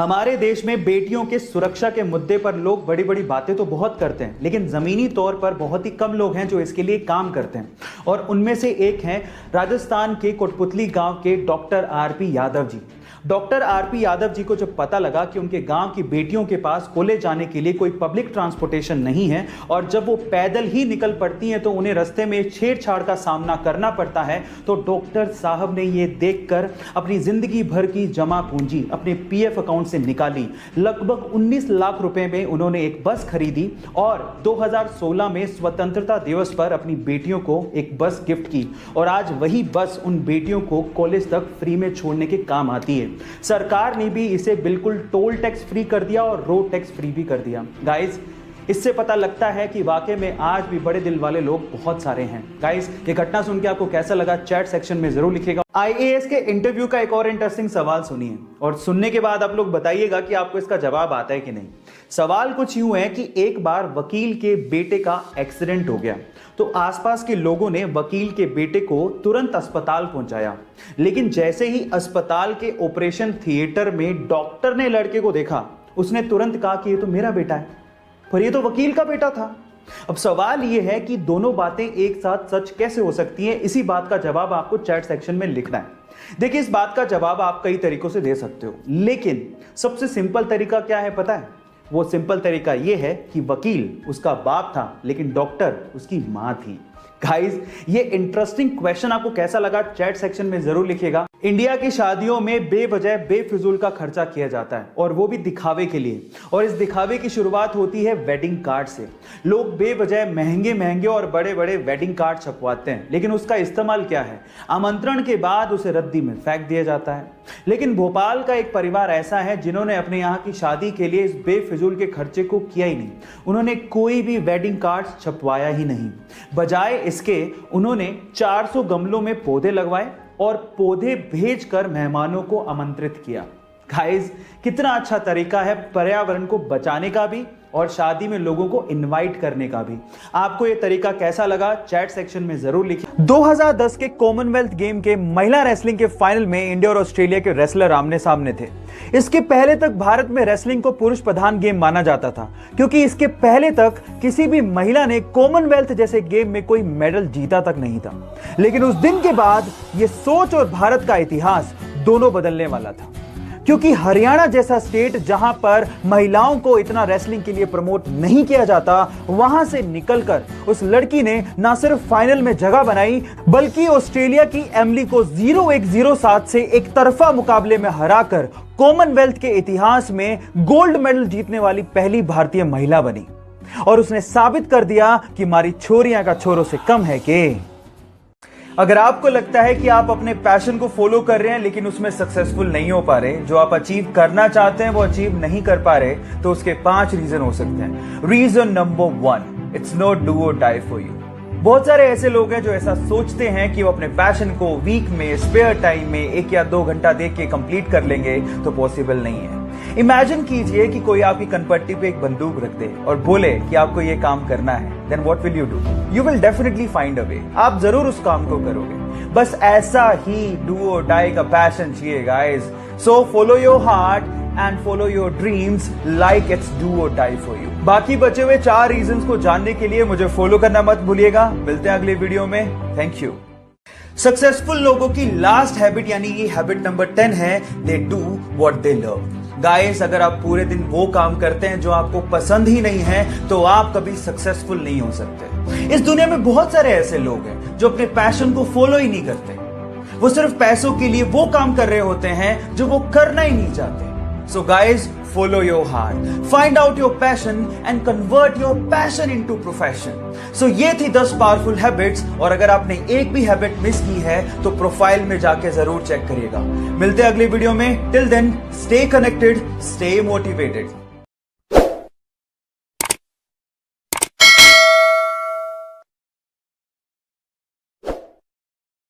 हमारे देश में बेटियों के सुरक्षा के मुद्दे पर लोग बड़ी बड़ी बातें तो बहुत करते हैं, लेकिन जमीनी तौर पर बहुत ही कम लोग हैं जो इसके लिए काम करते हैं। और उनमें से एक हैं राजस्थान के कोटपुतली गांव के doctor RP Yadav ji. Doctor RP Yadav ji को जब पता लगा कि उनके गांव की बेटियों के पास कॉलेज जाने के लिए कोई पब्लिक ट्रांसपोर्टेशन नहीं है और जब वो पैदल ही निकल पड़ती हैं तो उन्हें रास्ते में छेड़छाड़ का सामना करना पड़ता है, तो डॉक्टर साहब ने ये देखकर अपनी जिंदगी भर की जमा पूंजी अपने पीएफ अकाउंट से निकाली। लगभग 19 लाख रुपए में उन्होंने एक बस खरीदी और 2016 में स्वतंत्रता दिवस पर अपनी बेटियों को एक बस गिफ्ट की और आज वही बस उन बेटियों को कॉलेज तक फ्री में छोड़ने के काम आती है। सरकार ने भी इसे बिल्कुल टोल टैक्स फ्री कर दिया और रोड टैक्स फ्री भी कर दिया। गाइस, इससे पता लगता है कि वाकई में आज भी बड़े दिल वाले लोग बहुत सारे हैं। गाइस, ये घटना सुन के आपको कैसा लगा चैट सेक्शन में जरूर लिखिएगा। आईएएस के इंटरव्यू का एक और इंटरेस्टिंग सवाल सुनिए और सुनने के बाद आप लोग बताइएगा कि आपको इसका जवाब आता है कि नहीं। सवाल कुछ यूं है कि एक बार वकील के बेटे का एक्सीडेंट हो गया तो आसपास के लोगों ने वकील के बेटे को तुरंत अस्पताल पहुंचाया, लेकिन जैसे ही अस्पताल के ऑपरेशन थिएटर में डॉक्टर ने लड़के को देखा, उसने तुरंत कहा कि ये तो मेरा बेटा है, पर ये तो वकील का बेटा था। अब सवाल यह है कि दोनों बातें एक साथ सच कैसे हो सकती हैं। इसी बात का जवाब आपको चैट सेक्शन में लिखना है। देखिए, इस बात का जवाब आप कई तरीकों से दे सकते हो, लेकिन सबसे सिंपल तरीका क्या है पता है? वो सिंपल तरीका यह है कि वकील उसका बाप था लेकिन डॉक्टर उसकी मां थी। गाइस, ये इंटरेस्टिंग क्वेश्चन आपको कैसा लगा चैट सेक्शन में जरूर लिखिएगा। इंडिया की शादियों में बेवजह बेफिजूल का खर्चा किया जाता है और वो भी दिखावे के लिए, और इस दिखावे की शुरुआत होती है वेडिंग कार्ड से। लोग बेवजह महंगे महंगे और बड़े बड़े वेडिंग कार्ड छपवाते हैं, लेकिन उसका इस्तेमाल क्या है? आमंत्रण के बाद उसे रद्दी में फेंक दिया जाता है। लेकिन भोपाल का एक परिवार ऐसा है जिन्होंने अपने यहाँ की शादी के लिए इस बेफिजूल के खर्चे को किया ही नहीं। उन्होंने कोई भी वेडिंग कार्ड छपवाया ही नहीं। बजाय इसके उन्होंने 400 गमलों में पौधे लगवाए और पौधे भेजकर मेहमानों को आमंत्रित किया। गाइस, कितना अच्छा तरीका है पर्यावरण को बचाने का भी और शादी में लोगों को इनवाइट करने का भी। आपको यह तरीका कैसा लगा चैट सेक्शन में जरूर लिखिए। 2010 के कॉमनवेल्थ गेम के महिला रेसलिंग के फाइनल में इंडिया और ऑस्ट्रेलिया के रेसलर आमने सामने थे। इसके पहले तक भारत में रेसलिंग को पुरुष प्रधान गेम माना जाता था, क्योंकि इसके पहले तक किसी भी महिला ने कॉमनवेल्थ जैसे गेम में कोई मेडल जीता तक नहीं था। लेकिन उस दिन के बाद यह सोच और भारत का इतिहास दोनों बदलने वाला था, क्योंकि हरियाणा जैसा स्टेट जहां पर महिलाओं को इतना रेसलिंग के लिए प्रमोट नहीं किया जाता, वहां से निकलकर उस लड़की ने ना सिर्फ फाइनल में जगह बनाई, बल्कि ऑस्ट्रेलिया की एमिली को 0-1-0-7 से एक तरफा मुकाबले में हराकर कॉमनवेल्थ के इतिहास में गोल्ड मेडल जीतने वाली पहली भारतीय महिला बनी। और उसने साबित कर दिया कि हमारी छोरियां का छोरों से कम है कि। अगर आपको लगता है कि आप अपने पैशन को फॉलो कर रहे हैं लेकिन उसमें सक्सेसफुल नहीं हो पा रहे, जो आप अचीव करना चाहते हैं वो अचीव नहीं कर पा रहे, तो उसके 5 रीजन हो सकते हैं। Reason number 1, it's not do और डाई फॉर यू। बहुत सारे ऐसे लोग हैं जो ऐसा सोचते हैं कि वो अपने पैशन को वीक में स्पेयर टाइम में 1 या 2 घंटा देख के कंप्लीट कर लेंगे, तो पॉसिबल नहीं है। इमेजिन कीजिए कि कोई आपकी कनपट्टी पे एक बंदूक रख दे और बोले कि आपको ये काम करना है, then what will you do? You will definitely find a way. आप जरूर उस काम को करोगे। बस ऐसा ही डू और डाई का पैशन चाहिए guys. So follow your heart and follow your dreams like it's do और डाई फॉर यू। बाकी बचे हुए 4 रीजंस को जानने के लिए मुझे फॉलो करना मत भूलिएगा। मिलते हैं अगले वीडियो में। Thank you. सक्सेसफुल लोगों की लास्ट हैबिट यानी कि हैबिट नंबर 10 है, they do what they love. Guys, अगर आप पूरे दिन वो काम करते हैं जो आपको पसंद ही नहीं है, तो आप कभी सक्सेसफुल नहीं हो सकते। इस दुनिया में बहुत सारे ऐसे लोग हैं जो अपने पैशन को फॉलो ही नहीं करते। वो सिर्फ पैसों के लिए वो काम कर रहे होते हैं जो वो करना ही नहीं चाहते। So guys, follow your heart, find out your passion and convert your passion into profession. So ये थी 10 पावरफुल हैबिट्स, और अगर आपने एक भी हैबिट मिस की है तो प्रोफाइल में जाके जरूर चेक करिएगा। मिलते हैं अगले वीडियो में। Till then, stay connected, stay motivated.